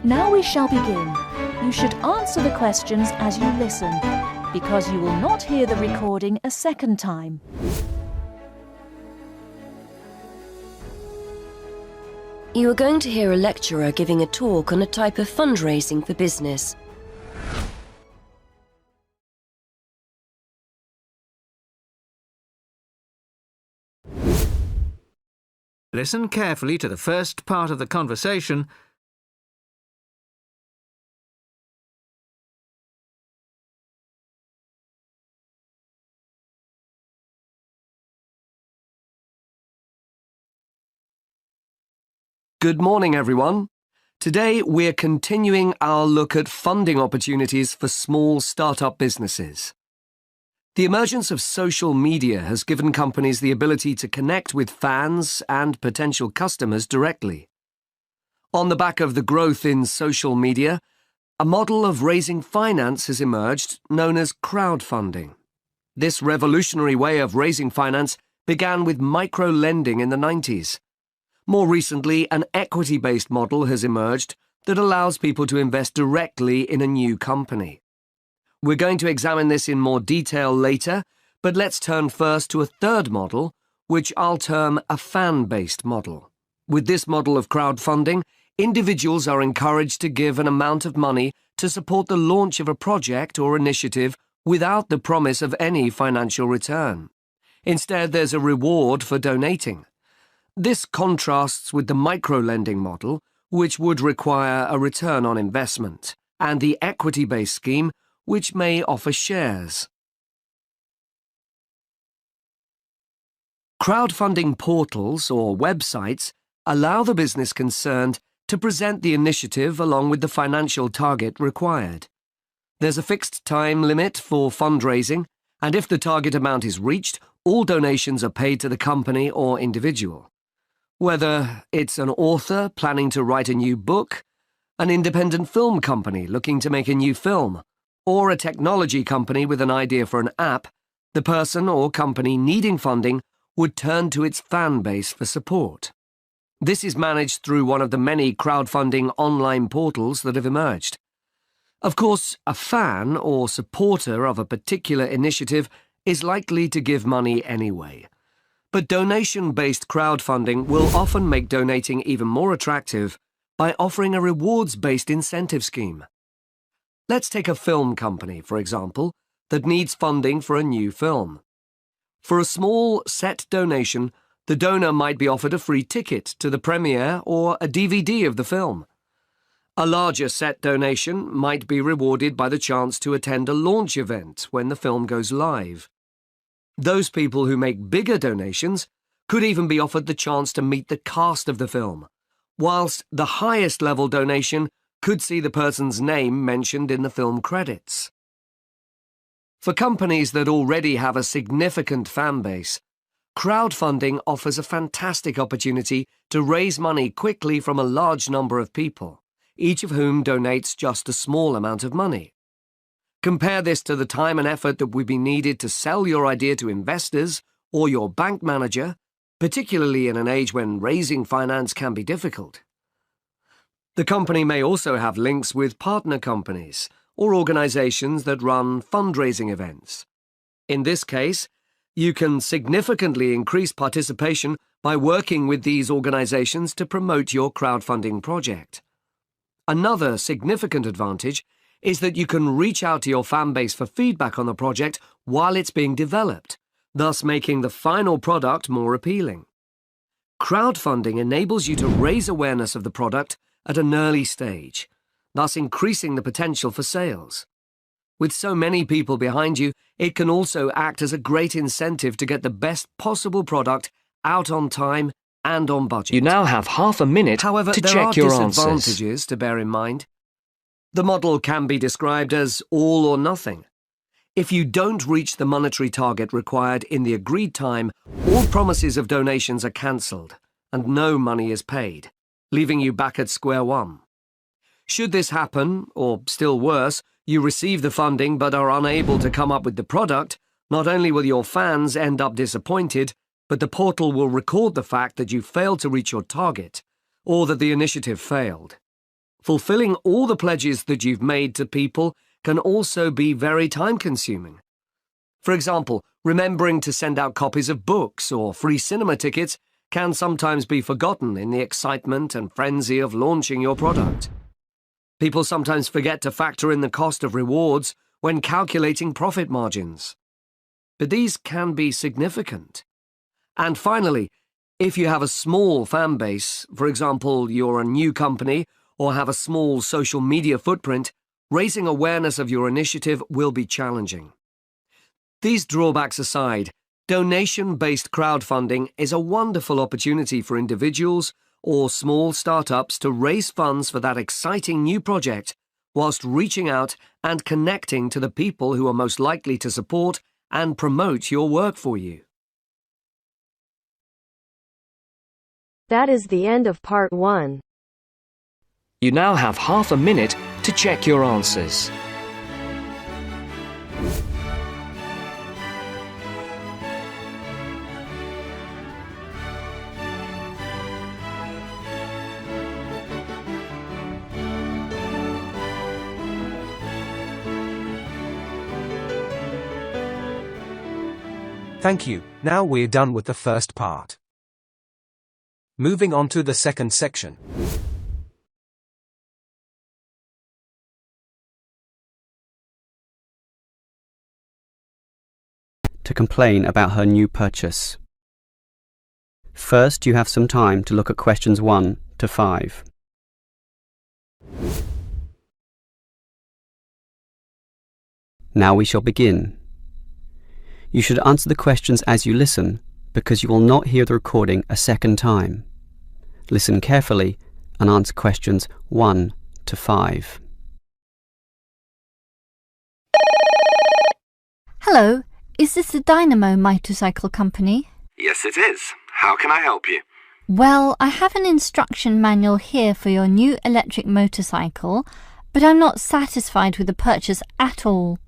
Now we shall begin. You should answer the questions as you listen, because you will not hear the recording a second time. You are going to hear a lecturer giving a talk on a type of fundraising for business. Listen carefully to the first part of the conversation . Good morning, everyone. Today, we're continuing our look at funding opportunities for small startup businesses. The emergence of social media has given companies the ability to connect with fans and potential customers directly. On the back of the growth in social media, a model of raising finance has emerged known as crowdfunding. This revolutionary way of raising finance began with micro-lending in the 90s. More recently, an equity-based model has emerged that allows people to invest directly in a new company. We're going to examine this in more detail later, but let's turn first to a third model, which I'll term a fan-based model. With this model of crowdfunding, individuals are encouraged to give an amount of money to support the launch of a project or initiative without the promise of any financial return. Instead, there's a reward for donating. This contrasts with the micro-lending model, which would require a return on investment, and the equity-based scheme, which may offer shares. Crowdfunding portals or websites allow the business concerned to present the initiative along with the financial target required. There's a fixed time limit for fundraising, and if the target amount is reached, all donations are paid to the company or individual. Whether it's an author planning to write a new book, an independent film company looking to make a new film, or a technology company with an idea for an app, the person or company needing funding would turn to its fan base for support. This is managed through one of the many crowdfunding online portals that have emerged. Of course, a fan or supporter of a particular initiative is likely to give money anyway. But donation-based crowdfunding will often make donating even more attractive by offering a rewards-based incentive scheme. Let's take a film company, for example, that needs funding for a new film. For a small set donation, the donor might be offered a free ticket to the premiere or a DVD of the film. A larger set donation might be rewarded by the chance to attend a launch event when the film goes live. Those people who make bigger donations could even be offered the chance to meet the cast of the film, whilst the highest level donation could see the person's name mentioned in the film credits. For companies that already have a significant fan base, crowdfunding offers a fantastic opportunity to raise money quickly from a large number of people, each of whom donates just a small amount of money. Compare this to the time and effort that would be needed to sell your idea to investors or your bank manager, particularly in an age when raising finance can be difficult. The company may also have links with partner companies or organizations that run fundraising events. In this case, you can significantly increase participation by working with these organizations to promote your crowdfunding project. Another significant advantage is that you can reach out to your fan base for feedback on the project while it's being developed, thus making the final product more appealing. Crowdfunding enables you to raise awareness of the product at an early stage, thus increasing the potential for sales. With so many people behind you, it can also act as a great incentive to get the best possible product out on time and on budget. You now have half a minute However, to there check are your answers. disadvantages to bear in mind. The model can be described as all or nothing. If you don't reach the monetary target required in the agreed time, all promises of donations are cancelled and no money is paid, leaving you back at square one. Should this happen, or still worse, you receive the funding but are unable to come up with the product, not only will your fans end up disappointed, but the portal will record the fact that you failed to reach your target, or that the initiative failed. Fulfilling all the pledges that you've made to people can also be very time-consuming. For example, remembering to send out copies of books or free cinema tickets can sometimes be forgotten in the excitement and frenzy of launching your product. People sometimes forget to factor in the cost of rewards when calculating profit margins. But these can be significant. And finally, if you have a small fan base, for example, you're a new company or have a small social media footprint, raising awareness of your initiative will be challenging. These drawbacks aside, donation-based crowdfunding is a wonderful opportunity for individuals or small startups to raise funds for that exciting new project whilst reaching out and connecting to the people who are most likely to support and promote your work for you. That is the end of part 1. You now have half a minute to check your answers. Thank you. Now we're done with the first part. Moving on to the second section. To complain about her new purchase. First, you have some time to look at questions 1 to 5. Now we shall begin. You should answer the questions as you listen, because you will not hear the recording a second time. Listen carefully and answer questions 1 to 5. Hello, is this the Dynamo Motorcycle Company? Yes, it is. How can I help you? Well, I have an instruction manual here for your new electric motorcycle, but I'm not satisfied with the purchase at all.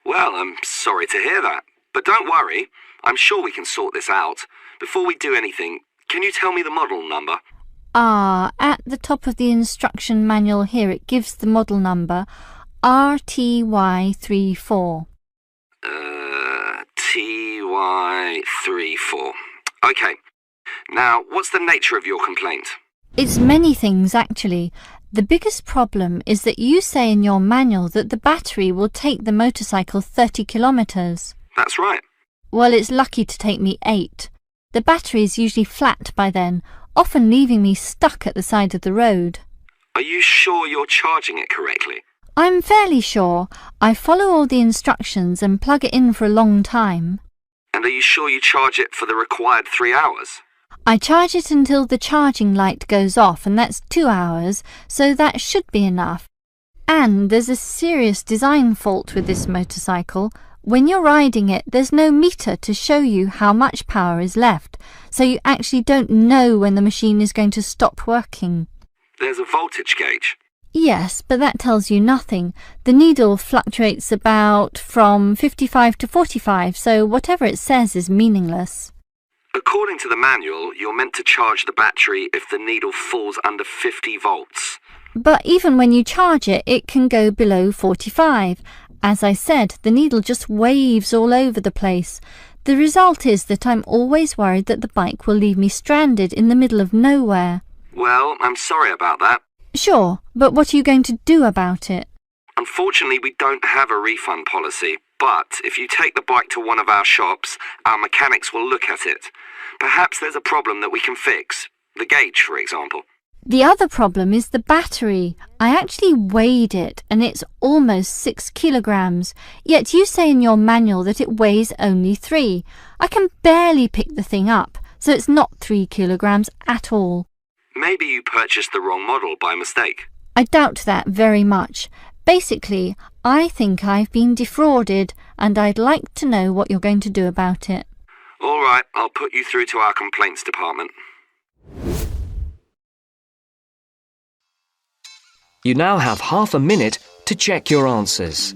Well, I'm sorry to hear that. But don't worry, I'm sure we can sort this out. Before we do anything, can you tell me the model number? At the top of the instruction manual here it gives the model number RTY34. TY34. Okay. Now, what's the nature of your complaint? It's many things, actually. The biggest problem is that you say in your manual that the battery will take the motorcycle 30 kilometres. That's right. Well, it's lucky to take me 8. The battery is usually flat by then, often leaving me stuck at the side of the road. Are you sure you're charging it correctly? I'm fairly sure. I follow all the instructions and plug it in for a long time. And are you sure you charge it for the required 3 hours? I charge it until the charging light goes off, and that's 2 hours, so that should be enough. And there's a serious design fault with this motorcycle. When you're riding it, there's no meter to show you how much power is left, so you actually don't know when the machine is going to stop working. There's a voltage gauge. Yes, but that tells you nothing. The needle fluctuates about from 55 to 45, so whatever it says is meaningless. According to the manual, you're meant to charge the battery if the needle falls under 50 volts. But even when you charge it, it can go below 45. As I said, the needle just waves all over the place. The result is that I'm always worried that the bike will leave me stranded in the middle of nowhere. Well, I'm sorry about that. Sure, but what are you going to do about it? Unfortunately, we don't have a refund policy, but if you take the bike to one of our shops, our mechanics will look at it. Perhaps there's a problem that we can fix. The gauge, for example. The other problem is the battery. I actually weighed it, and it's almost 6 kilograms. Yet you say in your manual that it weighs only 3. I can barely pick the thing up, so it's not 3 kilograms at all. Maybe you purchased the wrong model by mistake. I doubt that very much. Basically, I think I've been defrauded, and I'd like to know what you're going to do about it. All right, I'll put you through to our complaints department. You now have half a minute to check your answers.